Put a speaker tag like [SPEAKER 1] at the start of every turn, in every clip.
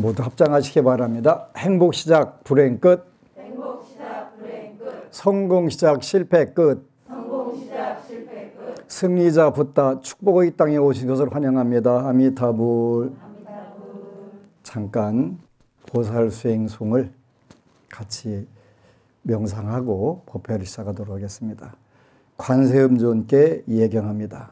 [SPEAKER 1] 모두 합장하시기 바랍니다. 행복 시작, 불행 끝.
[SPEAKER 2] 행복 시작, 불행 끝.
[SPEAKER 1] 성공 시작, 실패 끝.
[SPEAKER 2] 성공 시작, 실패 끝.
[SPEAKER 1] 승리자 붓다 축복의 땅에 오신 것을 환영합니다. 아미타불. 잠깐 보살수행송을 같이 명상하고 법회를 시작하도록 하겠습니다. 관세음존께 예경합니다.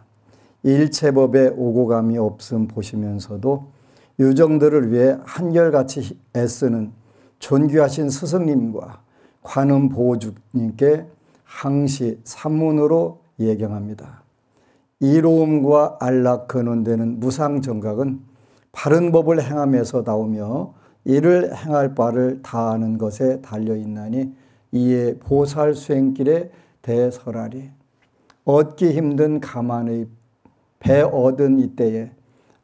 [SPEAKER 1] 일체법에 오고감이 없음 보시면서도 유정들을 위해 한결같이 애쓰는 존귀하신 스승님과 관음 보호주님께 항시 산문으로 예경합니다. 이로움과 안락 근원되는 무상정각은 바른 법을 행함에서 나오며 이를 행할 바를 다하는 것에 달려있나니 이에 보살수행길에 대설하리. 얻기 힘든 가만의 배 얻은 이때에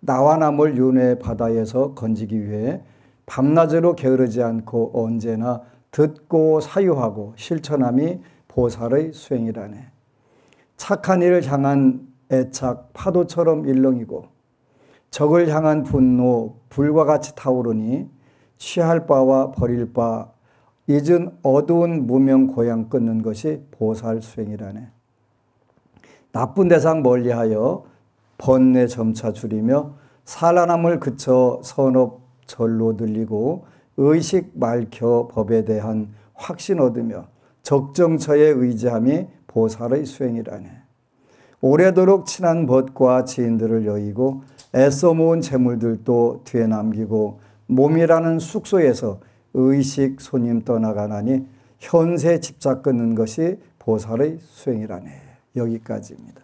[SPEAKER 1] 나와 남을 윤회 바다에서 건지기 위해 밤낮으로 게으르지 않고 언제나 듣고 사유하고 실천함이 보살의 수행이라네. 착한 이를 향한 애착 파도처럼 일렁이고 적을 향한 분노 불과 같이 타오르니 취할 바와 버릴 바 잊은 어두운 무명 고향 끊는 것이 보살 수행이라네. 나쁜 대상 멀리하여 번뇌 점차 줄이며 산란함을 그쳐 선업 절로 늘리고 의식 맑혀 법에 대한 확신 얻으며 적정처에 의지함이 보살의 수행이라네. 오래도록 친한 벗과 지인들을 여의고 애써 모은 재물들도 뒤에 남기고 몸이라는 숙소에서 의식 손님 떠나가나니 현세 집착 끊는 것이 보살의 수행이라네. 여기까지입니다.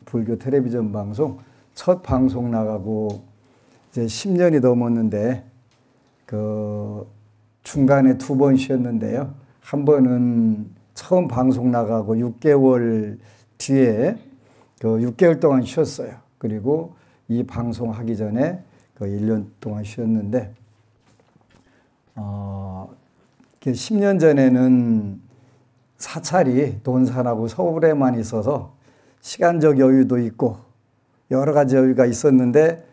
[SPEAKER 1] 불교 텔레비전 방송 첫 방송 나가고 이제 10년이 넘었는데 그 중간에 2번 쉬었는데요. 한 번은 처음 방송 나가고 6개월 뒤에 그 6개월 동안 쉬었어요. 그리고 이 방송 하기 전에 그 1년 동안 쉬었는데 10년 전에는 사찰이 돈산하고 서울에만 있어서 시간적 여유도 있고 여러 가지 여유가 있었는데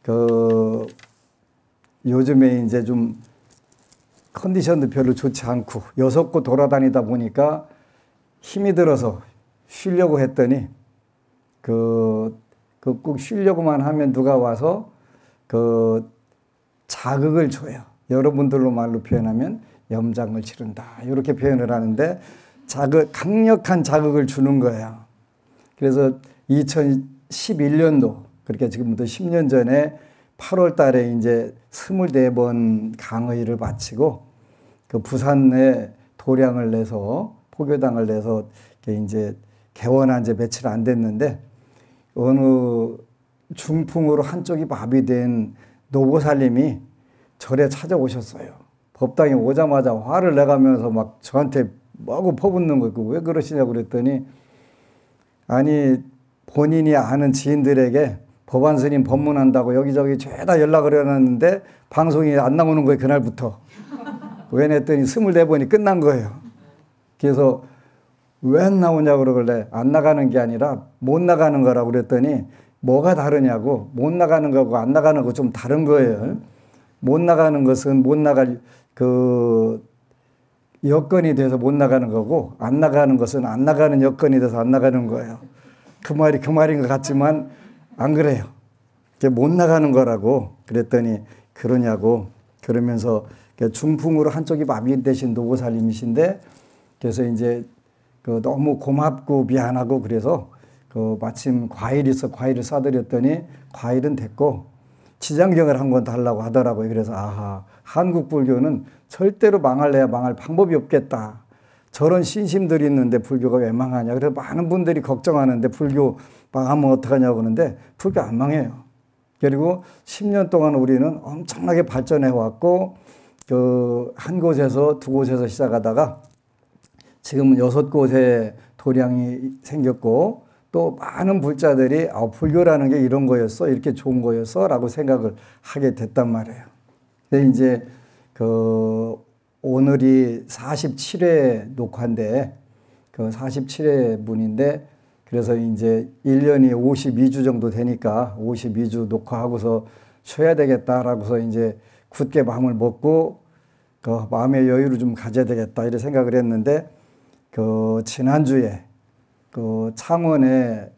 [SPEAKER 1] 그 요즘에 이제 좀 컨디션도 별로 좋지 않고 6곳 돌아다니다 보니까 힘이 들어서 쉬려고 했더니 꼭 쉬려고만 하면 누가 와서 그 자극을 줘요. 여러분들로 말로 표현하면 염장을 치른다. 이렇게 표현을 하는데 강력한 자극을 주는 거예요. 그래서 2011년도 그렇게 지금부터 10년 전에 8월 달에 이제 24번 강의를 마치고 그 부산에 도량을 내서 포교당을 내서 이제 개원한 지 며칠 안 됐는데 어느 중풍으로 한쪽이 마비된 노보살님이 절에 찾아오셨어요. 법당에 오자마자 화를 내가면서 막 저한테 마구 퍼붓는 거고 왜 그러시냐고 그랬더니 아니 본인이 아는 지인들에게 법안 스님 법문한다고 여기저기 죄다 연락을 해놨는데 방송이 안 나오는 거예요. 그날부터. 왜 냈더니 24번이 끝난 거예요. 그래서 왜 안 나오냐고 그러길래 안 나가는 게 아니라 못 나가는 거라고 그랬더니 뭐가 다르냐고. 못 나가는 거고 안 나가는 거 좀 다른 거예요. 못 나가는 것은 못 나갈 그 여건이 돼서 못 나가는 거고 안 나가는 것은 안 나가는 여건이 돼서 안 나가는 거예요. 그 말이 그 말인 것 같지만 안 그래요. 못 나가는 거라고 그랬더니 그러냐고. 그러면서 중풍으로 한쪽이 마비되신 노보살님이신데 그래서 이제 그 너무 고맙고 미안하고 그래서 그 마침 과일을 싸드렸더니 과일은 됐고 지장경을 한 권 달라고 하더라고요. 그래서 아하, 한국 불교는 절대로 망할래야 망할 방법이 없겠다. 저런 신심들이 있는데 불교가 왜 망하냐. 그래서 많은 분들이 걱정하는데 불교 망하면 어떡하냐고 그러는데 불교 안 망해요. 그리고 10년 동안 우리는 엄청나게 발전해 왔고 그 한 곳에서 2곳에서 시작하다가 지금은 6곳에 도량이 생겼고 또 많은 불자들이 불교라는 게 이런 거였어, 이렇게 좋은 거였어 라고 생각을 하게 됐단 말이에요. 근데 이제 그 오늘이 47회 녹화인데 그 47회 분인데 그래서 이제 1년이 52주 정도 되니까 52주 녹화하고서 쉬어야 되겠다라고서 이제 굳게 마음을 먹고 그 마음의 여유를 좀 가져야 되겠다 이렇게 생각을 했는데 그 지난주에 그 창원에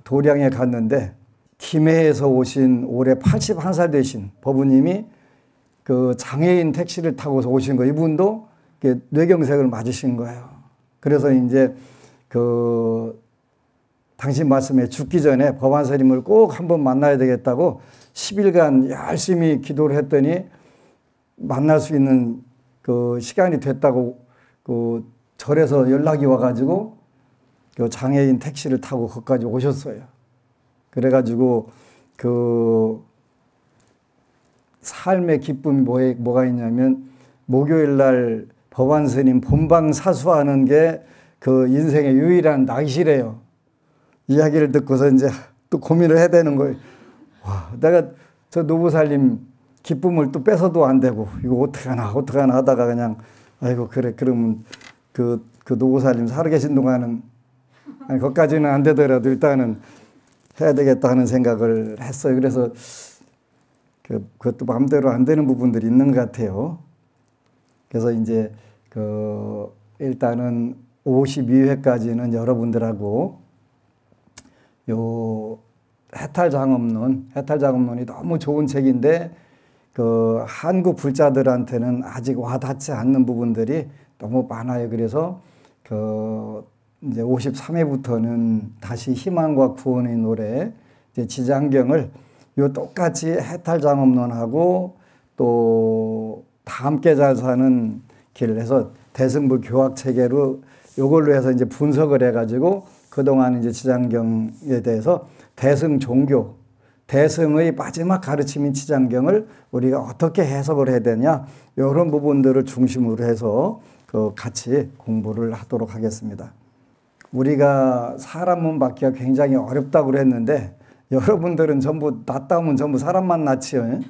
[SPEAKER 1] 도량에 갔는데 김해에서 오신 올해 81살 되신 법우님이 그 장애인 택시를 타고서 오신 거 이분도 뇌경색을 맞으신 거예요. 그래서 이제 그 당신 말씀에 죽기 전에 법안스님을 꼭 한번 만나야 되겠다고 10일간 열심히 기도를 했더니 만날 수 있는 그 시간이 됐다고 그 절에서 연락이 와가지고 그 장애인 택시를 타고 거기까지 오셨어요. 그래가지고 그 삶의 기쁨이 뭐가 있냐면 목요일 날 법안스님 본방 사수하는 게 그 인생의 유일한 낚시래요. 이야기를 듣고서 이제 또 고민을 해야 되는 거예요. 와, 내가 저 노부살님 기쁨을 또 뺏어도 안 되고 이거 어떡하나 하다가 그냥 아이고 그래 그러면 그 노부살님 살아계신 동안은 아니 거기까지는 안 되더라도 일단은 해야 되겠다 하는 생각을 했어요. 그래서 그것도 마음대로 안 되는 부분들이 있는 것 같아요. 그래서 이제 일단은 52회까지는 여러분들하고 요 해탈장엄론이 너무 좋은 책인데 그 한국 불자들한테는 아직 와닿지 않는 부분들이 너무 많아요. 그래서 이제 53회부터는 다시 희망과 구원의 노래 이제 지장경을 요 똑같이 해탈장엄론하고 또 다 함께 잘 사는 길을 해서 대승부 교학 체계로 요걸로 해서 이제 분석을 해가지고 그동안 이제 지장경에 대해서 대승 종교, 대승의 마지막 가르침인 지장경을 우리가 어떻게 해석을 해야 되냐 이런 부분들을 중심으로 해서 같이 공부를 하도록 하겠습니다. 우리가 사람 몸 받기가 굉장히 어렵다고 했는데 여러분들은 전부 낫다면 전부 사람만 낫지요.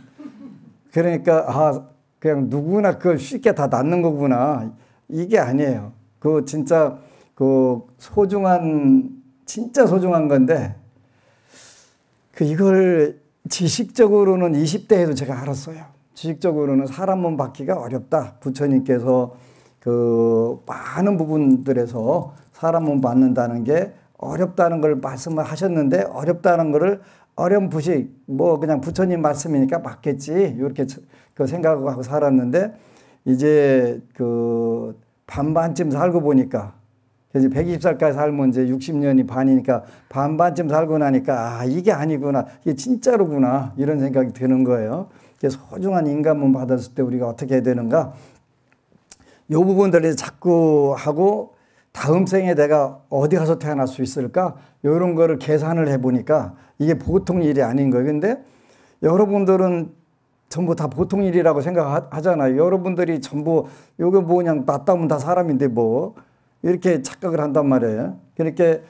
[SPEAKER 1] 그러니까 그냥 누구나 그걸 쉽게 다 낫는 거구나 이게 아니에요. 그 진짜 진짜 소중한 건데 이걸 지식적으로는 20대에도 제가 알았어요. 지식적으로는 사람 몸 받기가 어렵다. 부처님께서 많은 부분들에서 사람 몸 받는다는 게 어렵다는 걸 말씀을 하셨는데 어렵다는 거를 어렴풋이 그냥 부처님 말씀이니까 맞겠지 이렇게 생각하고 살았는데 이제 반반쯤 살고 보니까 이제 120살까지 살면 이제 60년이 반이니까 반반쯤 살고 나니까 이게 아니구나 이게 진짜로구나 이런 생각이 드는 거예요. 소중한 인간몸 받았을 때 우리가 어떻게 해야 되는가 이 부분들을 자꾸 하고 다음 생에 내가 어디 가서 태어날 수 있을까 이런 거를 계산을 해보니까 이게 보통 일이 아닌 거예요. 근데 여러분들은 전부 다 보통 일이라고 생각하잖아요. 여러분들이 전부 요게 그냥 낫다면 다 사람인데 이렇게 착각을 한단 말이에요. 그렇게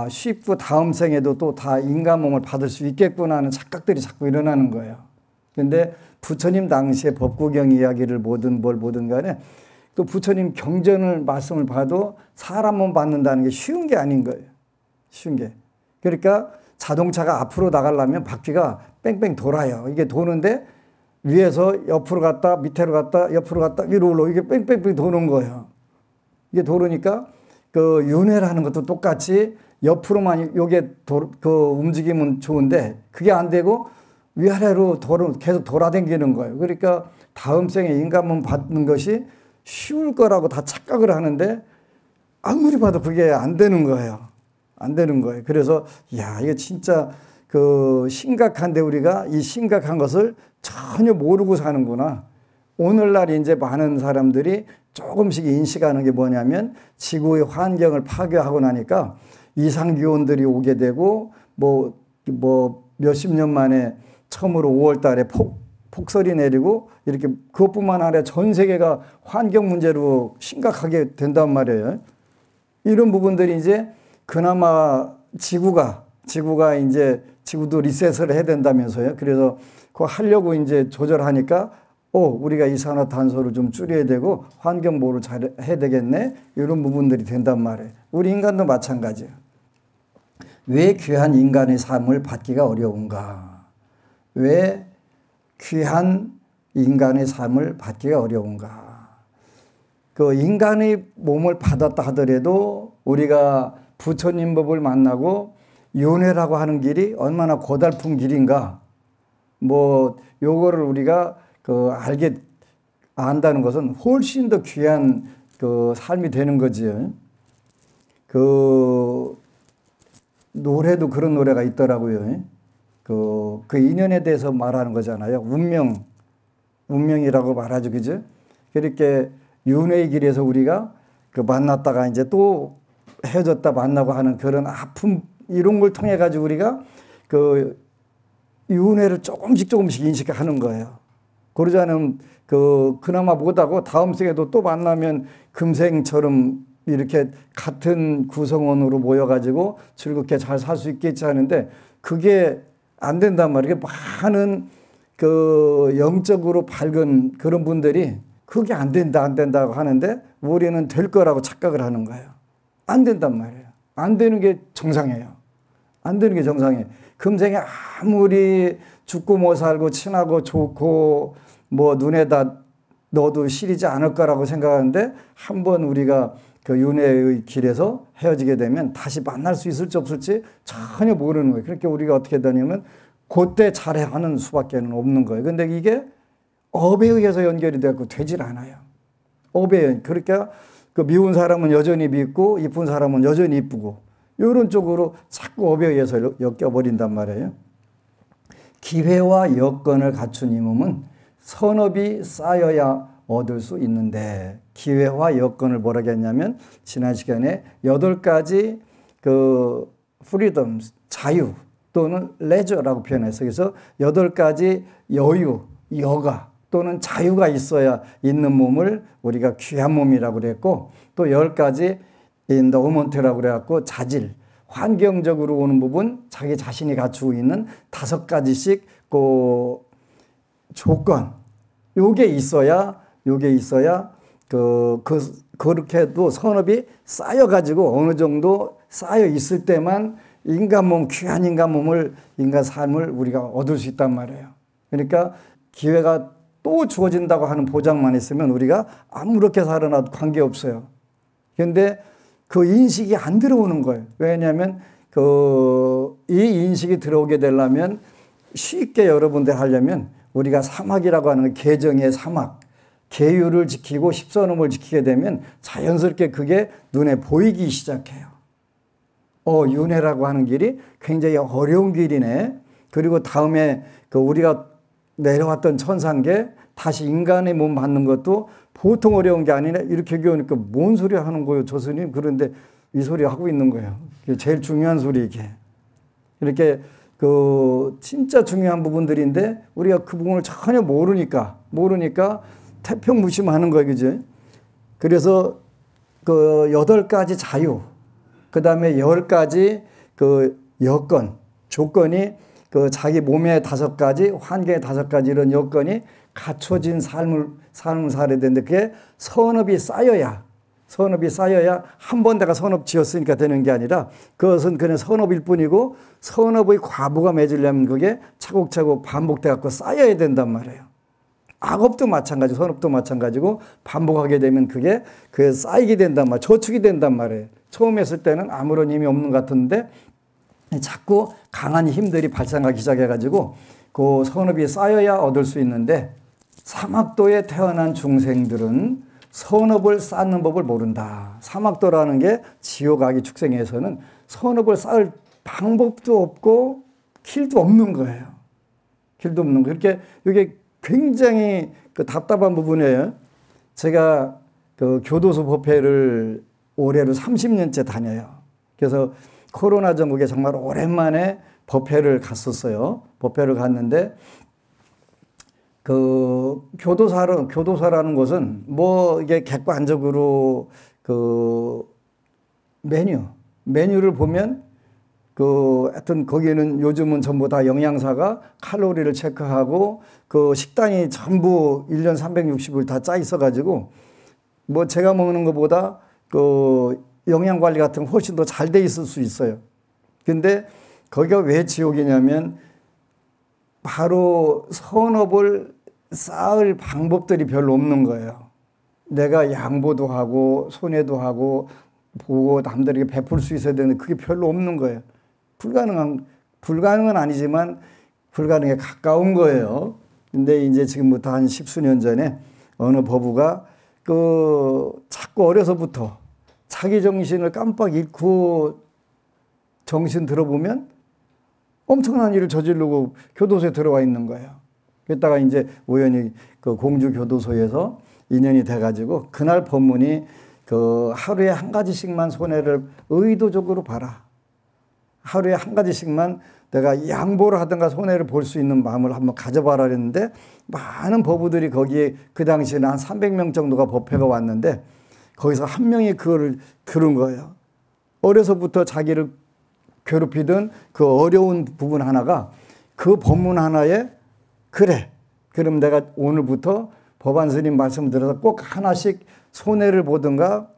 [SPEAKER 1] 쉽고 다음 생에도 또 다 인간 몸을 받을 수 있겠구나 하는 착각들이 자꾸 일어나는 거예요. 근데 부처님 당시에 법구경 이야기를 뭐든 간에 또 부처님 경전을 말씀을 봐도 사람 몸 받는다는 게 쉬운 게 아닌 거예요. 쉬운 게. 그러니까 자동차가 앞으로 나가려면 바퀴가 뺑뺑 돌아요. 이게 도는데 위에서 옆으로 갔다 밑으로 갔다 옆으로 갔다 위로 올라 이게 뺑뺑뺑 도는 거예요. 이게 도르니까 윤회라는 것도 똑같이 옆으로만 요게 움직이면 좋은데 그게 안 되고 위아래로 계속 돌아다니는 거예요. 그러니까 다음 생에 인간몸 받는 것이 쉬울 거라고 다 착각을 하는데 아무리 봐도 그게 안 되는 거예요. 안 되는 거예요. 그래서 이게 진짜 심각한데 우리가 이 심각한 것을 전혀 모르고 사는구나. 오늘날 이제 많은 사람들이 조금씩 인식하는 게 뭐냐면 지구의 환경을 파괴하고 나니까 이상기온들이 오게 되고 몇십 년 만에 처음으로 5월 달에 폭설이 내리고 이렇게 그것뿐만 아니라 전 세계가 환경 문제로 심각하게 된단 말이에요. 이런 부분들이 이제 그나마 지구가 이제 지구도 리셋을 해야 된다면서요. 그래서 그거 하려고 이제 조절하니까 우리가 이산화탄소를 좀 줄여야 되고 환경 보호를 잘 해야 되겠네. 이런 부분들이 된단 말이에요. 우리 인간도 마찬가지예요. 왜 귀한 인간의 삶을 받기가 어려운가? 왜 귀한 인간의 삶을 받기가 어려운가? 그 인간의 몸을 받았다 하더라도 우리가 부처님 법을 만나고 윤회라고 하는 길이 얼마나 고달픈 길인가? 뭐 요거를 우리가 안다는 것은 훨씬 더 귀한 그 삶이 되는 거지요. 그 노래도 그런 노래가 있더라고요. 그 인연에 대해서 말하는 거잖아요. 운명이라고 말하죠, 그죠? 그렇게 윤회의 길에서 우리가 그 만났다가 이제 또 헤어졌다 만나고 하는 그런 아픔 이런 걸 통해 가지고 우리가 그 윤회를 조금씩 인식하는 거예요. 그러지 않으면 그나마 못하고 다음 생에도 또 만나면 금생처럼 이렇게 같은 구성원으로 모여가지고 즐겁게 잘 살 수 있겠지 하는데 그게 안 된단 말이에요. 많은 그 영적으로 밝은 그런 분들이 그게 안 된다고 하는데 우리는 될 거라고 착각을 하는 거예요. 안 된단 말이에요. 안 되는 게 정상이에요. 안 되는 게 정상이에요. 금생에 아무리 죽고 못 살고 친하고 좋고 뭐 눈에다 넣어도 시리지 않을 거라고 생각하는데 한번 우리가 그 윤회의 길에서 헤어지게 되면 다시 만날 수 있을지 없을지 전혀 모르는 거예요. 그러니까 우리가 어떻게 되냐면 그때 잘하는 수밖에 없는 거예요. 근데 이게 업에 의해서 연결이 되고 되질 않아요. 업에 그러니까 그 미운 사람은 여전히 밉고 이쁜 사람은 여전히 이쁘고 이런 쪽으로 자꾸 업에 의해서 엮여버린단 말이에요. 기회와 여건을 갖춘 이 몸은 선업이 쌓여야 얻을 수 있는데 기회와 여건을 뭐라고 했냐면 지난 시간에 8가지 그 프리덤, 자유 또는 레저라고 표현했어요. 그래서 8가지 여유, 여가 또는 자유가 있어야 있는 몸을 우리가 귀한 몸이라고 그랬고 또 10가지 인더우먼트라고 그래갖고 자질, 환경적으로 오는 부분 자기 자신이 갖추고 있는 5가지씩 그 조건 요게 있어야 그렇게도 선업이 쌓여가지고 어느 정도 쌓여 있을 때만 인간 몸, 귀한 인간 몸을, 인간 삶을 우리가 얻을 수 있단 말이에요. 그러니까 기회가 또 주어진다고 하는 보장만 있으면 우리가 아무렇게 살아나도 관계없어요. 그런데 그 인식이 안 들어오는 거예요. 왜냐하면 이 인식이 들어오게 되려면 쉽게 여러분들 하려면 우리가 사막이라고 하는 계정의 사막, 계율을 지키고 십선음을 지키게 되면 자연스럽게 그게 눈에 보이기 시작해요. 윤회라고 하는 길이 굉장히 어려운 길이네. 그리고 다음에 우리가 내려왔던 천상계 다시 인간의 몸 받는 것도 보통 어려운 게 아니네. 이렇게 얘기하니까 뭔 소리 하는 거예요, 저 스님? 그런데 이 소리 하고 있는 거예요. 제일 중요한 소리 이게. 이렇게 진짜 중요한 부분들인데 우리가 그 부분을 전혀 모르니까 태평무심하는 거예요, 그죠? 그래서 8가지 자유, 그 다음에 10가지 여건, 조건이 자기 몸의 5가지, 환경의 5가지 이런 여건이 갖춰진 삶을 살아야 되는데 그게 선업이 쌓여야 한 번 내가 선업 지었으니까 되는 게 아니라 그것은 그냥 선업일 뿐이고 선업의 과부가 맺으려면 그게 차곡차곡 반복돼 갖고 쌓여야 된단 말이에요. 악업도 마찬가지고 선업도 마찬가지고 반복하게 되면 그게 쌓이게 된단 말이에요. 저축이 된단 말이에요. 처음 했을 때는 아무런 힘이 없는 것 같은데 자꾸 강한 힘들이 발생하기 시작해가지고 그 선업이 쌓여야 얻을 수 있는데 사막도에 태어난 중생들은 선업을 쌓는 법을 모른다. 사막도라는 게 지옥아기 축생에서는 선업을 쌓을 방법도 없고 길도 없는 거예요. 길도 없는 거예요. 이렇게 이게 굉장히 답답한 부분이에요. 제가 교도소 법회를 올해로 30년째 다녀요. 그래서 코로나 전국에 정말 오랜만에 법회를 갔었어요. 법회를 갔는데 교도사라는 것은 뭐 이게 객관적으로 메뉴를 보면 하여튼 거기에는 요즘은 전부 다 영양사가 칼로리를 체크하고 식단이 전부 1년 360일 다 짜 있어가지고 뭐 제가 먹는 것보다 영양 관리 같은 거 훨씬 더 잘 돼 있을 수 있어요. 근데 거기가 왜 지옥이냐면 바로 선업을 쌓을 방법들이 별로 없는 거예요. 내가 양보도 하고 손해도 하고 보고 남들에게 베풀 수 있어야 되는데 그게 별로 없는 거예요. 불가능은 아니지만 불가능에 가까운 거예요. 근데 이제 지금부터 한 십수년 전에 어느 법우가 자꾸 어려서부터 자기 정신을 깜빡 잃고 정신 들어보면 엄청난 일을 저지르고 교도소에 들어와 있는 거예요. 그랬다가 이제 우연히 그 공주 교도소에서 인연이 돼가지고 그날 법문이 하루에 한 가지씩만 손해를 의도적으로 봐라. 하루에 한 가지씩만 내가 양보를 하든가 손해를 볼 수 있는 마음을 한번 가져봐라 그랬는데 많은 법우들이 거기에 그 당시에는 한 300명 정도가 법회가 왔는데 거기서 한 명이 그거를 들은 거예요. 어려서부터 자기를 괴롭히던 그 어려운 부분 하나가 그 법문 하나에 그래. 그럼 내가 오늘부터 법안 스님 말씀 들어서 꼭 하나씩 손해를 보든가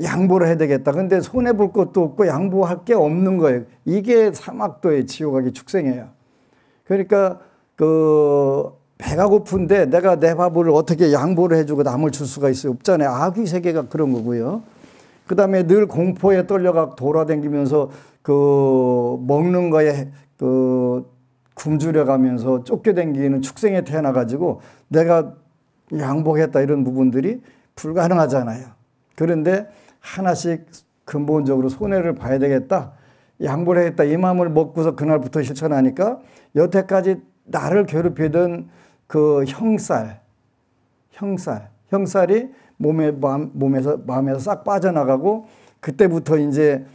[SPEAKER 1] 양보를 해야 되겠다. 근데 손해 볼 것도 없고 양보할 게 없는 거예요. 이게 사막도의 지옥악의 축생이에요. 그러니까 배가 고픈데 내가 내 밥을 어떻게 양보를 해주고 남을 줄 수가 있어요? 없잖아요. 악의 세계가 그런 거고요. 그 다음에 늘 공포에 떨려가 돌아다니면서 먹는 거에 굶주려 가면서 쫓겨다니는 축생에 태어나가지고 내가 양보했다 이런 부분들이 불가능하잖아요. 그런데 하나씩 근본적으로 손해를 봐야 되겠다. 양보를 해야겠다. 이 마음을 먹고서 그날부터 실천하니까 여태까지 나를 괴롭히던 그 형살이 마음에서 싹 빠져나가고 그때부터 이제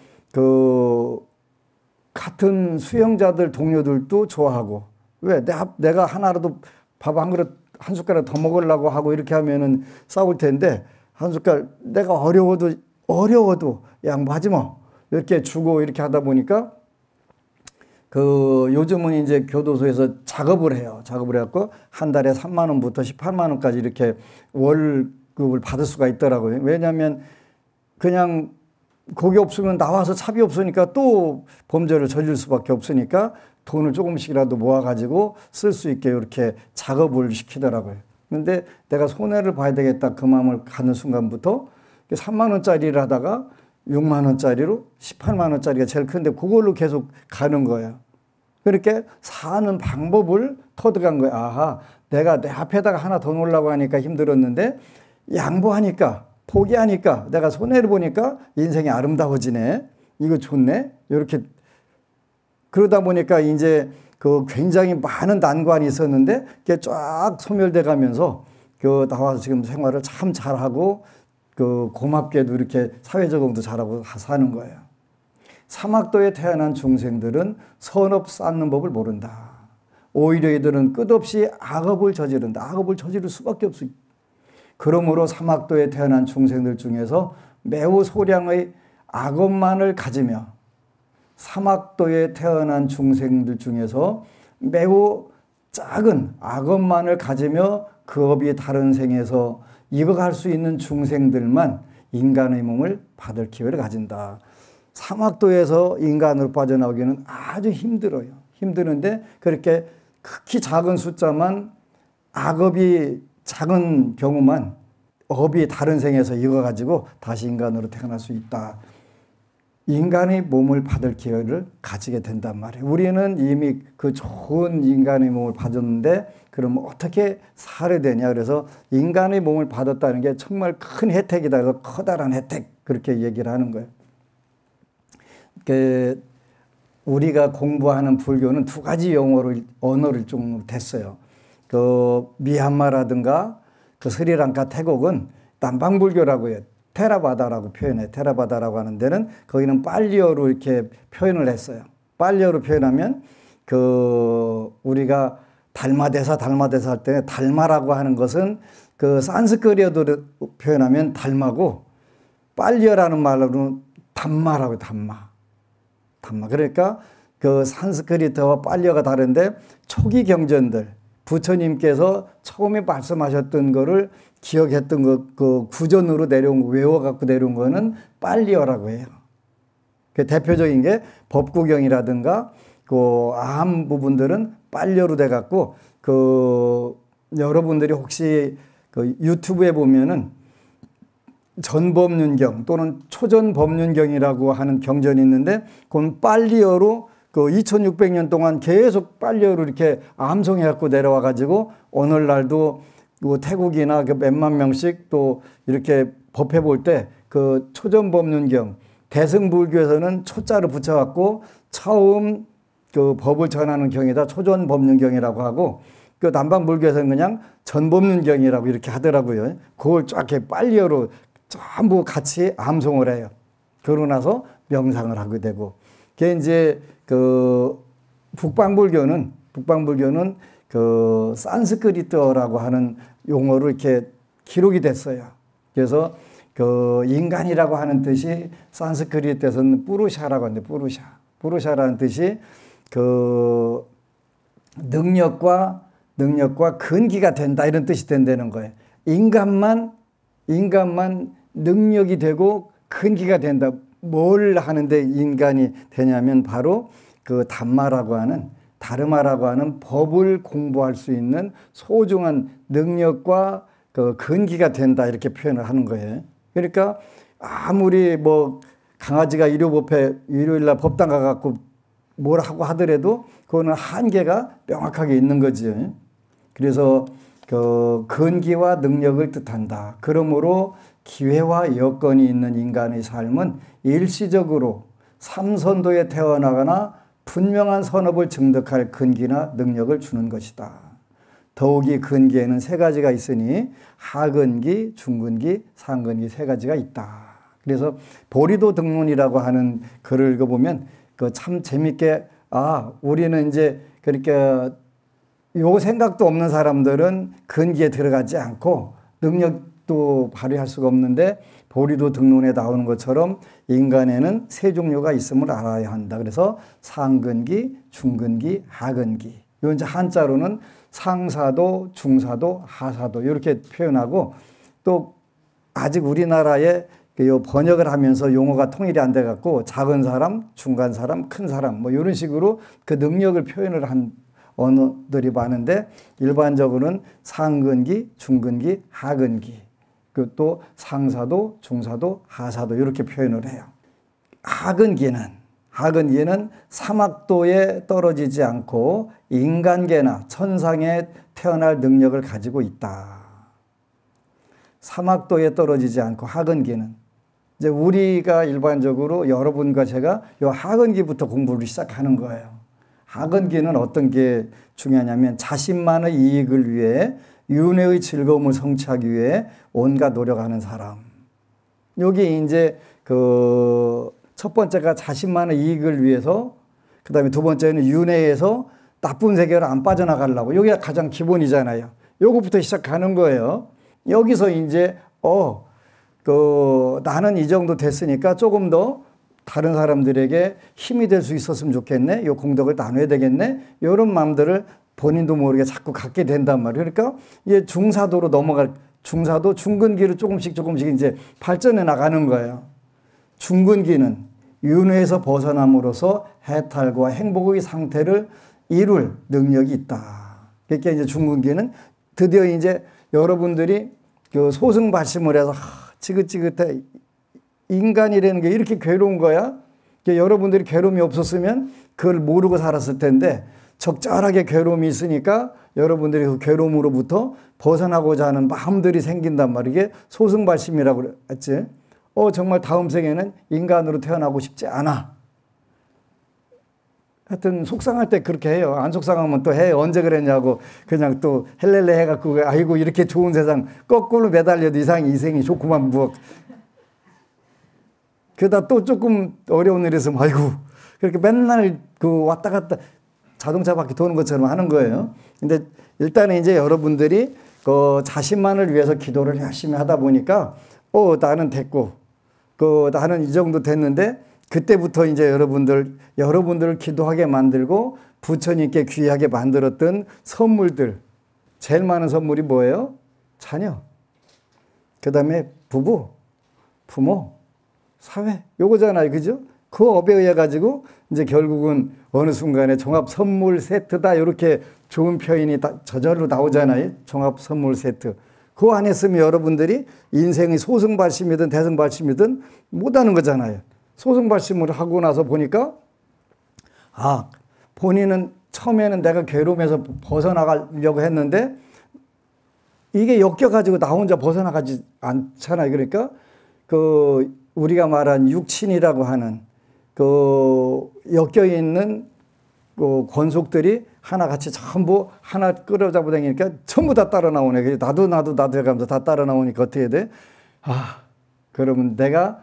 [SPEAKER 1] 같은 수행자들 동료들도 좋아하고 왜 내가 하나라도 밥 한 그릇 한 숟가락 더 먹으려고 하고 이렇게 하면은 싸울 텐데 한 숟갈 내가 어려워도 양보하지 뭐 이렇게 주고 이렇게 하다 보니까 요즘은 이제 교도소에서 작업을 해요. 작업을 해갖고 한 달에 3만 원부터 18만 원까지 이렇게 월급을 받을 수가 있더라고요. 왜냐하면 그냥 거기 없으면 나와서 차비 없으니까 또 범죄를 저질 수밖에 없으니까 돈을 조금씩이라도 모아가지고 쓸 수 있게 이렇게 작업을 시키더라고요. 근데 내가 손해를 봐야 되겠다 그 마음을 갖는 순간부터 3만 원짜리를 하다가 6만 원짜리로 18만 원짜리가 제일 큰데 그걸로 계속 가는 거예요. 그렇게 사는 방법을 터득한 거예요. 아하, 내가 내 앞에다가 하나 더 놓으려고 하니까 힘들었는데 양보하니까 포기하니까 내가 손해를 보니까 인생이 아름다워지네. 이거 좋네. 이렇게 그러다 보니까 이제 굉장히 많은 난관이 있었는데 그게 쫙 소멸돼 가면서 나와서 지금 생활을 참 잘하고 고맙게도 이렇게 사회 적응도 잘하고 사는 거예요. 사막도에 태어난 중생들은 선업 쌓는 법을 모른다. 오히려 이들은 끝없이 악업을 저지른다. 악업을 저지를 수밖에 없어요. 그러므로 사막도에 태어난 중생들 중에서 매우 소량의 악업만을 가지며 사막도에 태어난 중생들 중에서 매우 작은 악업만을 가지며 그 업이 다른 생에서 이어갈 수 있는 중생들만 인간의 몸을 받을 기회를 가진다. 사막도에서 인간으로 빠져나오기는 아주 힘들어요. 힘드는데 그렇게 극히 작은 숫자만 악업이 작은 경우만 업이 다른 생에서 이어가지고 다시 인간으로 태어날 수 있다. 인간의 몸을 받을 기회를 가지게 된단 말이에요. 우리는 이미 그 좋은 인간의 몸을 받았는데 그럼 어떻게 살아야 되냐. 그래서 인간의 몸을 받았다는 게 정말 큰 혜택이다. 그래서 커다란 혜택 그렇게 얘기를 하는 거예요. 우리가 공부하는 불교는 두 가지 언어를 좀 됐어요. 미얀마라든가 스리랑카 태국은 남방불교라고 해요. 테라바다라고 표현해. 테라바다라고 하는 데는 거기는 빨리어로 이렇게 표현을 했어요. 빨리어로 표현하면 우리가 달마대사 할 때 달마라고 하는 것은 산스크리트어로 표현하면 달마고 빨리어라는 말로는 담마라고 담마. 그러니까 산스크리트와 빨리어가 다른데 초기 경전들 부처님께서 처음에 말씀하셨던 거를 기억했던 그 구전으로 외워갖고 내려온 거는 빨리어라고 해요. 그 대표적인 게 법구경이라든가 그 암 부분들은 빨려로 돼 갖고 그 여러분들이 혹시 그 유튜브에 보면은 전법륜경 또는 초전법륜경이라고 하는 경전이 있는데 그건 빨리어로 그 2600년 동안 계속 빨리어로 이렇게 암송해 갖고 내려와 가지고 오늘날도 그 태국이나 그 몇만 명씩 또 이렇게 법회 볼 때 그 초전법륜경 대승불교에서는 초자를 붙여 갖고 처음 그 법을 전하는 경이다 초전법륜경이라고 하고 그 남방불교에서는 그냥 전법륜경이라고 이렇게 하더라고요. 그걸 쫙 이렇게 빨리어로 전부 같이 암송을 해요. 그러고 나서 명상을 하게 되고. 그게 이제 그 북방불교는 그 산스크리트어라고 하는 용어로 이렇게 기록이 됐어요. 그래서 그 인간이라고 하는 뜻이 산스크리트에서는 뿌루샤라고 하는데 뿌루샤라는 뜻이 그 능력과 근기가 된다 이런 뜻이 된다는 거예요. 인간만 능력이 되고 근기가 된다. 뭘 하는데 인간이 되냐면 바로 그 담마라고 하는 다르마라고 하는 법을 공부할 수 있는 소중한 능력과 그 근기가 된다 이렇게 표현을 하는 거예요. 그러니까 아무리 뭐 강아지가 일요일날 법당 가갖고 뭘 하고 하더라도 그거는 한계가 명확하게 있는 거지. 그래서 그 근기와 능력을 뜻한다. 그러므로 기회와 여건이 있는 인간의 삶은 일시적으로 삼선도에 태어나거나 분명한 선업을 증득할 근기나 능력을 주는 것이다. 더욱이 근기에는 세 가지가 있으니 하근기, 중근기, 상근기 세 가지가 있다. 그래서 보리도 등론이라고 하는 글을 읽어보면 그 참 재밌게 우리는 이제 그러니까 요 생각도 없는 사람들은 근기에 들어가지 않고 능력도 발휘할 수가 없는데 보리도 등론에 나오는 것처럼 인간에는 세 종류가 있음을 알아야 한다. 그래서 상근기, 중근기, 하근기. 요 이제 한자로는 상사도, 중사도, 하사도 이렇게 표현하고 또 아직 우리나라에 요 번역을 하면서 용어가 통일이 안 돼 갖고 작은 사람, 중간 사람, 큰 사람 뭐 이런 식으로 그 능력을 표현을 한 언어들이 많은데 일반적으로는 상근기, 중근기, 하근기 그리고 또 상사도, 중사도, 하사도 이렇게 표현을 해요. 하근기는 사막도에 떨어지지 않고 인간계나 천상에 태어날 능력을 가지고 있다. 사막도에 떨어지지 않고 하근기는 이제 우리가 일반적으로 여러분과 제가 요 하근기부터 공부를 시작하는 거예요. 하근기는 어떤 게 중요하냐면 자신만의 이익을 위해 윤회의 즐거움을 성취하기 위해 온갖 노력하는 사람. 여기 이제 그 첫 번째가 자신만의 이익을 위해서, 그 다음에 두 번째는 윤회에서 나쁜 세계를 안 빠져나가려고. 여기가 가장 기본이잖아요. 요거부터 시작하는 거예요. 여기서 이제 나는 이 정도 됐으니까 조금 더 다른 사람들에게 힘이 될 수 있었으면 좋겠네. 요 공덕을 나눠야 되겠네. 이런 마음들을 본인도 모르게 자꾸 갖게 된단 말이에요. 그러니까 이게 중사도로 중사도 중근기로 조금씩 이제 발전해 나가는 거예요. 중근기는 윤회에서 벗어남으로써 해탈과 행복의 상태를 이룰 능력이 있다. 그러니까 이제 중근기는 드디어 이제 여러분들이 그 소승발심을 해서 지긋지긋해. 인간이라는 게 이렇게 괴로운 거야? 여러분들이 괴로움이 없었으면 그걸 모르고 살았을 텐데 적절하게 괴로움이 있으니까 여러분들이 그 괴로움으로부터 벗어나고자 하는 마음들이 생긴단 말이에요. 이게 소승발심이라고 했지. 정말 다음 생에는 인간으로 태어나고 싶지 않아. 하여튼 속상할 때 그렇게 해요. 안 속상하면 또 해. 언제 그랬냐고 그냥 또 헬렐레 해갖고 아이고 이렇게 좋은 세상 거꾸로 매달려도 이 생이 좋구만 뭐. 그러다 또 조금 어려운 일 있으면 아이고 그렇게 맨날 그 왔다 갔다 자동차 바퀴 도는 것처럼 하는 거예요. 근데 일단은 이제 여러분들이 그 자신만을 위해서 기도를 열심히 하다 보니까 나는 됐고 나는 이 정도 됐는데 그때부터 이제 여러분들을 기도하게 만들고 부처님께 귀하게 만들었던 선물들 제일 많은 선물이 뭐예요? 자녀. 그 다음에 부부, 부모, 사회 요거잖아요. 그죠? 그 업에 의해 가지고 이제 결국은 어느 순간에 종합 선물 세트다 이렇게 좋은 표현이 저절로 나오잖아요. 종합 선물 세트. 그 안에 쓰면 여러분들이 인생의 소승발심이든 대승발심이든 못하는 거잖아요. 소승발심을 하고 나서 보니까 본인은 처음에는 내가 괴로움에서 벗어나가려고 했는데 이게 엮여가지고 나 혼자 벗어나가지 않잖아요. 그러니까 우리가 말한 육친이라고 하는 엮여있는 권속들이 하나같이 전부 하나 끌어잡고 다니니까 전부 다 따라 나오네. 그래서 나도 해가면서 다 따라 나오니까 어떻게 돼? 그러면 내가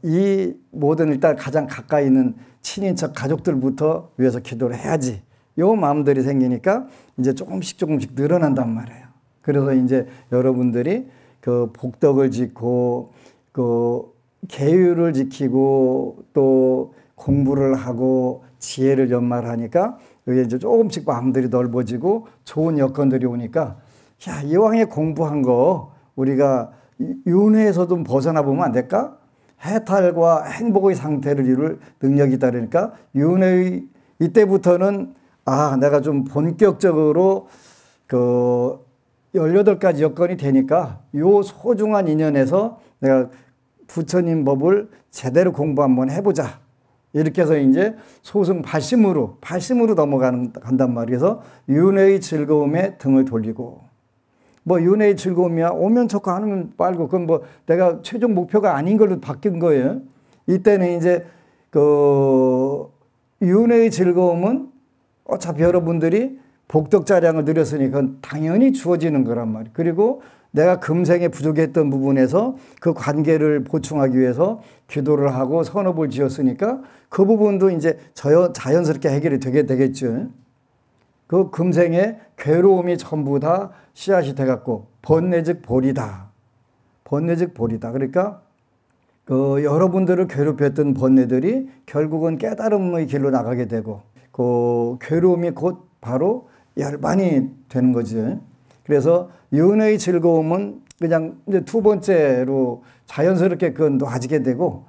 [SPEAKER 1] 이 모든 일단 가장 가까이 있는 친인척 가족들부터 위해서 기도를 해야지. 요 마음들이 생기니까 이제 조금씩 늘어난단 말이에요. 그래서 이제 여러분들이 복덕을 짓고 계율을 지키고 또 공부를 하고 지혜를 연말하니까 이게 이제 조금씩 마음들이 넓어지고 좋은 여건들이 오니까 이왕에 공부한 거 우리가 윤회에서도 벗어나 보면 안 될까? 해탈과 행복의 상태를 이룰 능력이 있다 그러니까 윤회의 이때부터는 내가 좀 본격적으로 18가지 여건이 되니까 요 소중한 인연에서 내가 부처님 법을 제대로 공부 한번 해보자. 이렇게 해서 이제 소승 발심으로 간단 말이에요. 그래서 윤회의 즐거움에 등을 돌리고 윤회의 즐거움이야 오면 좋고 하면 말고 그건 내가 최종 목표가 아닌 걸로 바뀐 거예요. 이때는 이제 윤회의 즐거움은 어차피 여러분들이 복덕자량을 누렸으니까 당연히 주어지는 거란 말이에요. 그리고 내가 금생에 부족했던 부분에서 그 관계를 보충하기 위해서 기도를 하고 선업을 지었으니까 그 부분도 이제 자연스럽게 해결이 되겠죠. 그 금생의 괴로움이 전부 다 씨앗이 돼갖고 번뇌즉 볼이다. 번뇌즉 볼이다. 그러니까 여러분들을 괴롭혔던 번뇌들이 결국은 깨달음의 길로 나가게 되고 괴로움이 곧 바로 열반이 되는 거죠. 그래서 윤회의 즐거움은 그냥 이제 두 번째로 자연스럽게 놓아지게 되고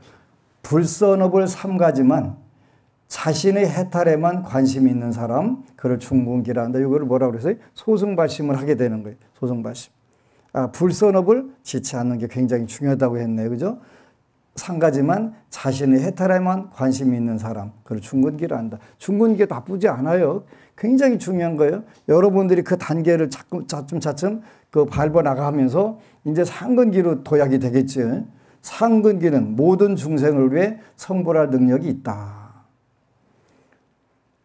[SPEAKER 1] 불선업을 삼가지만 자신의 해탈에만 관심이 있는 사람, 그를 충분기라 한다. 이거를 뭐라고 그래서 소승발심을 하게 되는 거예요. 소승발심. 불선업을 지치 않는 게 굉장히 중요하다고 했네요. 그죠? 삼가지만 자신의 해탈에만 관심이 있는 사람, 그를 중근기라 한다. 중근기가 나쁘지 않아요. 굉장히 중요한 거예요. 여러분들이 그 단계를 차츰 밟아 나가면서 이제 상근기로 도약이 되겠죠. 상근기는 모든 중생을 위해 성불할 능력이 있다.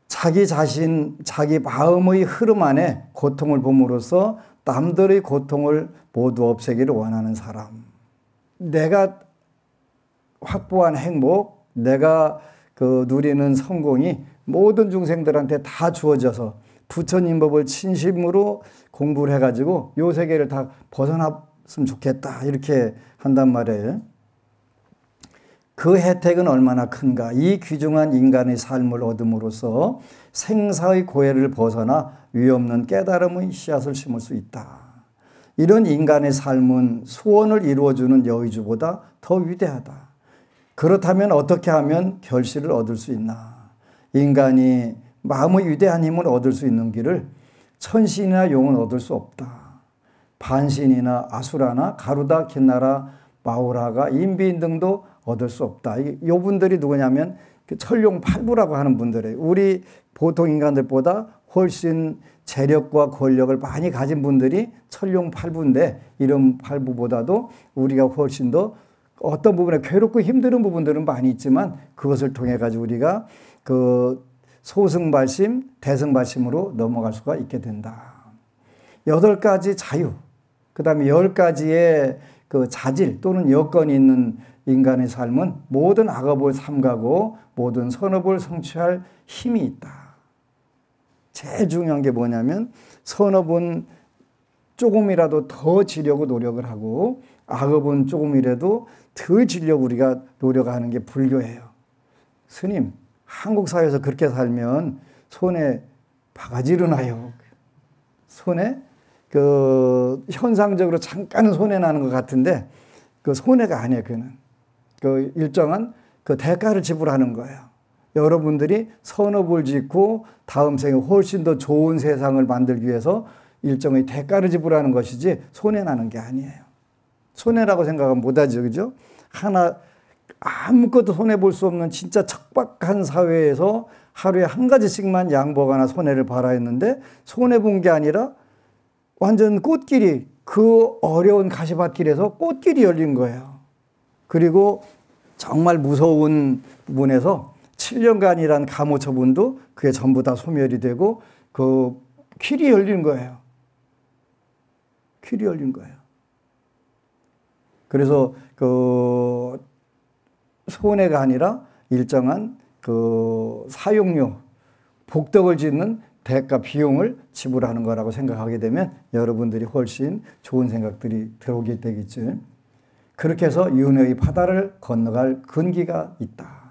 [SPEAKER 1] 자기 자신, 자기 마음의 흐름 안에 고통을 봄으로써 남들의 고통을 모두 없애기를 원하는 사람. 내가 확보한 행복, 내가 누리는 성공이 모든 중생들한테 다 주어져서 부처님 법을 진심으로 공부를 해가지고 요 세계를 다 벗어났으면 좋겠다. 이렇게 한단 말이에요. 그 혜택은 얼마나 큰가. 이 귀중한 인간의 삶을 얻음으로써 생사의 고해를 벗어나 위없는 깨달음의 씨앗을 심을 수 있다. 이런 인간의 삶은 소원을 이루어주는 여의주보다 더 위대하다. 그렇다면 어떻게 하면 결실을 얻을 수 있나? 인간이 마음의 위대한 힘을 얻을 수 있는 길을 천신이나 용은 얻을 수 없다. 반신이나 아수라나 가루다, 긴나라, 마오라가 인비인 등도 얻을 수 없다. 이분들이 누구냐면 천룡 팔부라고 하는 분들이에요. 우리 보통 인간들보다 훨씬 재력과 권력을 많이 가진 분들이 천룡 팔부인데 이런 팔부보다도 우리가 훨씬 더 어떤 부분에 괴롭고 힘든 부분들은 많이 있지만 그것을 통해 가지고 우리가 소승발심, 대승발심으로 넘어갈 수가 있게 된다. 8가지 자유, 그 다음에 10가지의 자질 또는 여건이 있는 인간의 삶은 모든 악업을 삼가고 모든 선업을 성취할 힘이 있다. 제일 중요한 게 뭐냐면 선업은 조금이라도 더 지려고 노력을 하고 악업은 조금이라도 덜 지려고 우리가 노력하는 게 불교예요. 스님, 한국 사회에서 그렇게 살면 손에 바가지로 나요. 손에 현상적으로 잠깐은 손해 나는 것 같은데 손해가 아니에요. 그는 일정한 그 대가를 지불하는 거예요. 여러분들이 선업을 짓고 다음 생에 훨씬 더 좋은 세상을 만들기 위해서 일정의 대가를 지불하는 것이지 손해나는 게 아니에요. 손해라고 생각하면 못하죠. 그죠? 하나 아무것도 손해볼 수 없는 진짜 척박한 사회에서 하루에 한 가지씩만 양보거나 손해를 봐라 했는데 손해본 게 아니라 완전 꽃길이 그 어려운 가시밭길에서 꽃길이 열린 거예요. 그리고 정말 무서운 부분에서 7년간이란 감호 처분도 그게 전부 다 소멸이 되고 그 길이 열린 거예요. 길이 열린 거예요. 그래서 그 손해가 아니라 일정한 그 사용료, 복덕을 짓는 대가 비용을 지불하는 거라고 생각하게 되면 여러분들이 훨씬 좋은 생각들이 들어오게 되겠죠. 그렇게 해서 윤회의 바다를 건너갈 근기가 있다.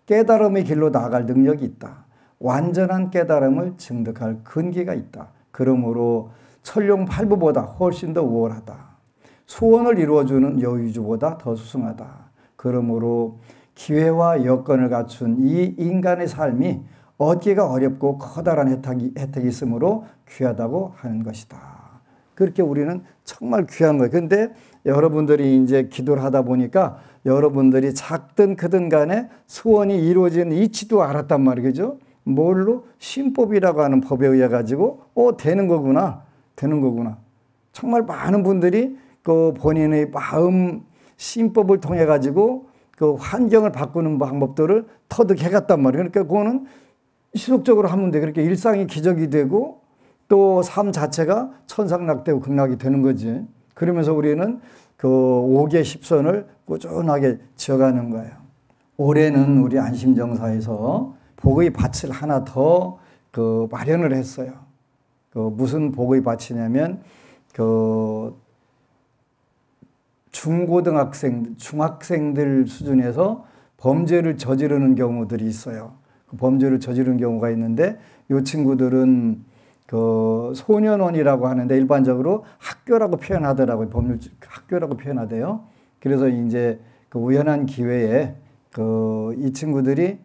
[SPEAKER 1] 깨달음의 길로 나아갈 능력이 있다. 완전한 깨달음을 증득할 근기가 있다. 그러므로 천룡팔부보다 훨씬 더 우월하다. 소원을 이루어주는 여의주보다 더 수승하다. 그러므로 기회와 여건을 갖춘 이 인간의 삶이 얻기가 어렵고 커다란 혜택이 있으므로 귀하다고 하는 것이다. 그렇게 우리는 정말 귀한 거예요. 근데 여러분들이 이제 기도를 하다 보니까 여러분들이 작든 크든 간에 소원이 이루어지는 이치도 알았단 말이죠. 뭘로? 신법이라고 하는 법에 의해 가지고 되는 거구나. 되는 거구나. 정말 많은 분들이 그 본인의 마음 신법을 통해 가지고 그 환경을 바꾸는 방법들을 터득해 갔단 말이에요. 그러니까 그거는 지속적으로 하면 돼. 그렇게 일상이 기적이 되고 또 삶 자체가 천상락되고 극락이 되는 거지. 그러면서 우리는 그 5개 10선을 꾸준하게 지어가는 거예요. 올해는 우리 안심정사에서 복의 밭을 하나 더 그 마련을 했어요. 그 무슨 복의 밭이냐면 그 중고등학생, 중학생들 수준에서 범죄를 저지르는 경우들이 있어요. 그 범죄를 저지르는 경우가 있는데 이 친구들은 그 소년원이라고 하는데 일반적으로 학교라고 표현하더라고요. 법률 학교라고 표현하대요. 그래서 이제 그 우연한 기회에 그 이 친구들이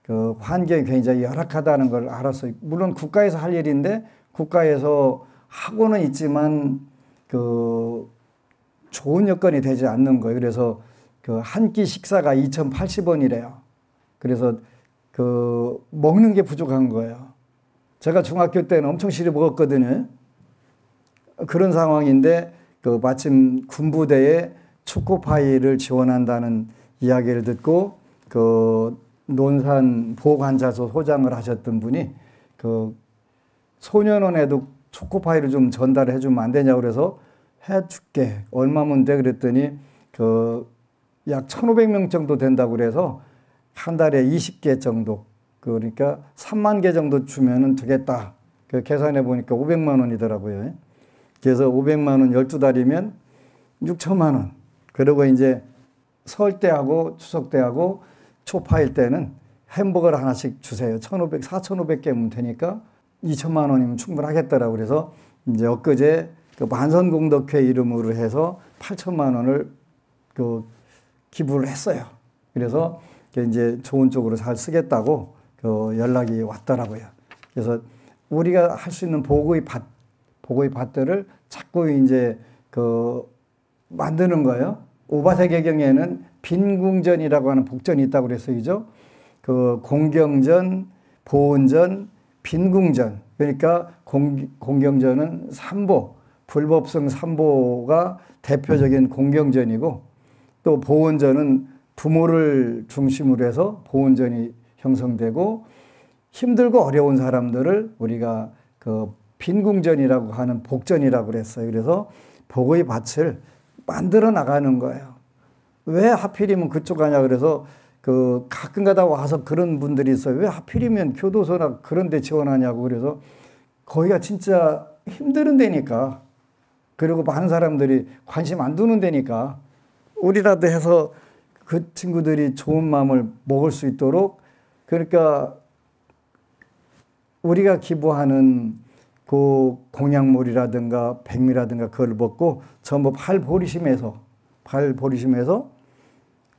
[SPEAKER 1] 그 환경이 굉장히 열악하다는 걸 알았어요. 물론 국가에서 할 일인데 국가에서 하고는 있지만 그 좋은 여건이 되지 않는 거예요. 그래서 그 한 끼 식사가 2,080원이래요. 그래서 그 먹는 게 부족한 거예요. 제가 중학교 때는 엄청 시리 먹었거든요. 그런 상황인데 그 마침 군부대에 초코파이를 지원한다는 이야기를 듣고 그 논산 보호관찰소 소장을 하셨던 분이 그 소년원에도 초코파이를 좀 전달해 주면 안 되냐고 그래서 해줄게. 얼마면 돼? 그랬더니 그 약 1,500명 정도 된다고 그래서 한 달에 20개 정도, 그러니까 3만 개 정도 주면은 되겠다. 그 계산해 보니까 500만 원이더라고요. 그래서 500만 원 12달이면 6천만 원. 그리고 이제 설 때하고 추석 때하고 초파일 때는 햄버거를 하나씩 주세요. 4,500개면 되니까 2천만 원이면 충분하겠더라고. 그래서 이제 엊그제 그 만선공덕회 이름으로 해서 8천만 원을 그 기부를 했어요. 그래서 이제 좋은 쪽으로 잘 쓰겠다고 그 연락이 왔더라고요. 그래서 우리가 할 수 있는 복의 밭들을 자꾸 이제 그 만드는 거예요. 오바세계경에는 빈궁전이라고 하는 복전이 있다고 그랬어요. 그죠? 그 공경전, 보은전, 빈궁전. 그러니까 공경전은 삼보, 불법성 삼보가 대표적인 공경전이고 또 보은전은 부모를 중심으로 해서 보은전이 형성되고 힘들고 어려운 사람들을 우리가 그 빈궁전이라고 하는 복전이라고 그랬어요. 그래서 복의 밭을 만들어 나가는 거예요. 왜 하필이면 그쪽 가냐 그래서 그 가끔 가다 와서 그런 분들이 있어요. 왜 하필이면 교도소나 그런 데 지원하냐고. 그래서 거기가 진짜 힘든 데니까, 그리고 많은 사람들이 관심 안 두는 데니까 우리라도 해서 그 친구들이 좋은 마음을 먹을 수 있도록, 그러니까 우리가 기부하는 그 공약물이라든가 백미라든가 그걸 먹고 전부 팔 보리심에서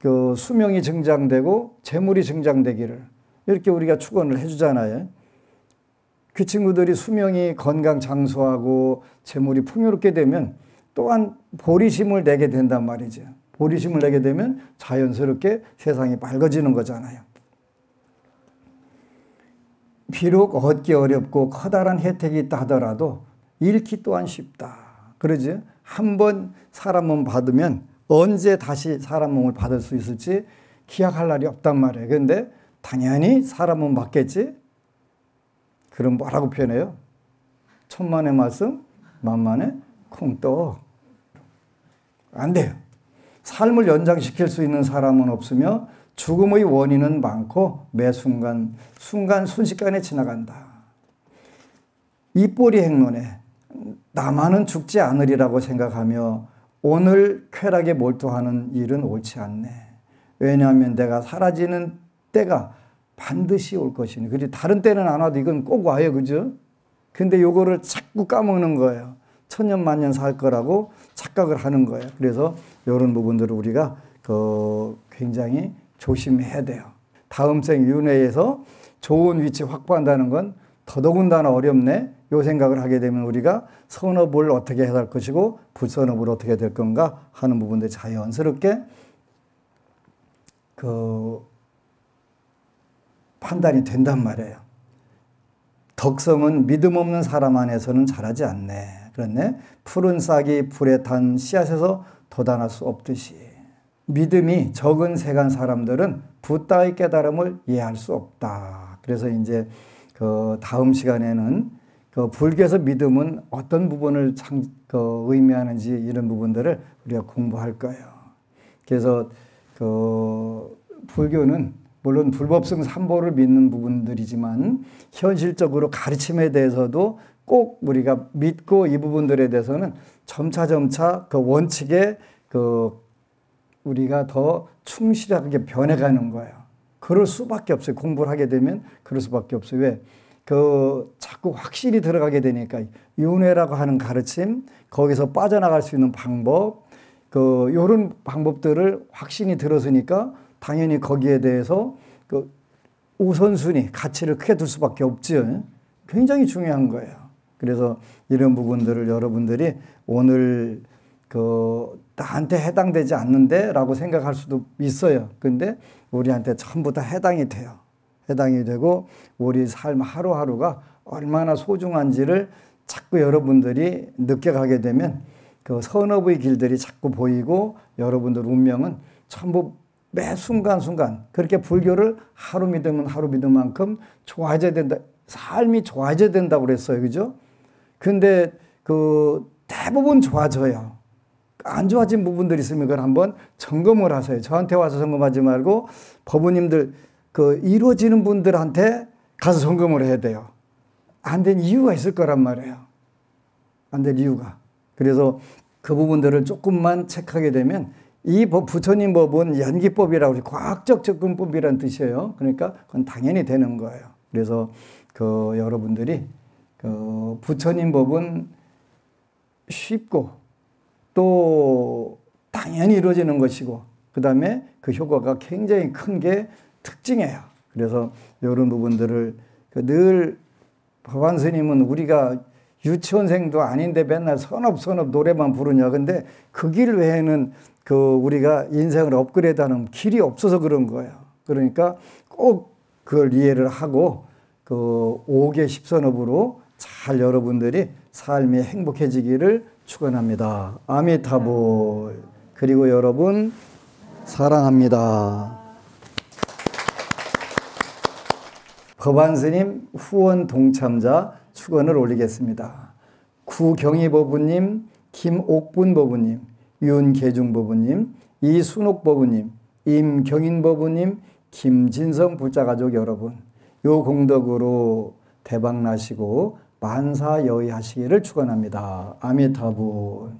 [SPEAKER 1] 그 수명이 증장되고 재물이 증장되기를 이렇게 우리가 축원을 해주잖아요. 그 친구들이 수명이 건강 장수하고 재물이 풍요롭게 되면 또한 보리심을 내게 된단 말이죠. 보리심을 내게 되면 자연스럽게 세상이 밝아지는 거잖아요. 비록 얻기 어렵고 커다란 혜택이 있다 하더라도 잃기 또한 쉽다. 그러지? 한번 사람 몸 받으면 언제 다시 사람 몸을 받을 수 있을지 기약할 날이 없단 말이에요. 그런데 당연히 사람 몸 받겠지? 그럼 뭐라고 표현해요? 천만의 말씀, 만만의 콩떡. 안 돼요. 삶을 연장시킬 수 있는 사람은 없으며 죽음의 원인은 많고 매 순간 순식간에 지나간다. 입꼬리 행론에 나만은 죽지 않으리라고 생각하며 오늘 쾌락에 몰두하는 일은 옳지 않네. 왜냐하면 내가 사라지는 때가 반드시 올 것이니. 그리고 다른 때는 안 와도 이건 꼭 와요. 그죠? 근데 요거를 자꾸 까먹는 거예요. 천년만년 살 거라고 착각을 하는 거예요. 그래서 이런 부분들을 우리가 굉장히 조심해야 돼요. 다음 생 윤회에서 좋은 위치 확보한다는 건 더더군다나 어렵네. 요 생각을 하게 되면 우리가 선업을 어떻게 해야 할 것이고 불선업을 어떻게 될 건가 하는 부분들 자연스럽게 판단이 된단 말이에요. 덕성은 믿음 없는 사람 안에서는 자라지 않네. 그렇네. 푸른 싹이 불에 탄 씨앗에서 돋아날 수 없듯이 믿음이 적은 세간 사람들은 붓다의 깨달음을 이해할 수 없다. 그래서 이제 다음 시간에는 불교에서 믿음은 어떤 부분을 의미하는지 이런 부분들을 우리가 공부할 거예요. 그래서 불교는 물론 불법성 삼보를 믿는 부분들이지만 현실적으로 가르침에 대해서도 꼭 우리가 믿고 이 부분들에 대해서는 점차 그 원칙에 우리가 더 충실하게 변해가는 거예요. 그럴 수밖에 없어요. 공부를 하게 되면 그럴 수밖에 없어요. 왜? 자꾸 확실히 들어가게 되니까 윤회라고 하는 가르침, 거기서 빠져나갈 수 있는 방법, 요런 방법들을 확신이 들었으니까 당연히 거기에 대해서 우선순위, 가치를 크게 둘 수밖에 없죠. 굉장히 중요한 거예요. 그래서 이런 부분들을 여러분들이 오늘 나한테 해당되지 않는데 라고 생각할 수도 있어요. 근데 우리한테 전부 다 해당이 돼요. 해당이 되고 우리 삶 하루하루가 얼마나 소중한지를 자꾸 여러분들이 느껴가게 되면 그 선업의 길들이 자꾸 보이고 여러분들 운명은 전부 매 순간순간 그렇게 불교를 하루 믿으면 하루 믿은 만큼 좋아져야 된다. 삶이 좋아져야 된다고 그랬어요. 그죠? 근데 대부분 좋아져요. 안 좋아진 부분들이 있으면 그걸 한번 점검을 하세요. 저한테 와서 점검하지 말고 법우님들 이루어지는 분들한테 가서 점검을 해야 돼요. 안 된 이유가 있을 거란 말이에요. 안 된 이유가. 그래서 그 부분들을 조금만 체크하게 되면 이 부처님 법은 연기법이라고 우리 과학적 접근법이라는 뜻이에요. 그러니까 그건 당연히 되는 거예요. 그래서 여러분들이 부처님 법은 쉽고 또 당연히 이루어지는 것이고 그 다음에 그 효과가 굉장히 큰 게 특징이에요. 그래서 이런 부분들을 늘 법안 스님은 우리가 유치원생도 아닌데 맨날 선업 노래만 부르냐. 근데 그 길 외에는 우리가 인생을 업그레이드하는 길이 없어서 그런 거예요. 그러니까 꼭 그걸 이해를 하고 5개 10선업으로 잘 여러분들이 삶이 행복해지기를 축원합니다. 아미타불. 그리고 여러분 사랑합니다. 법안스님 후원 동참자 축원을 올리겠습니다. 구경희 법우님, 김옥분 법우님, 윤계중 법우님, 이순옥 법우님, 임경인 법우님, 김진성 불자가족 여러분, 요 공덕으로 대박 나시고 만사여의 하시기를 축원합니다. 아미타불.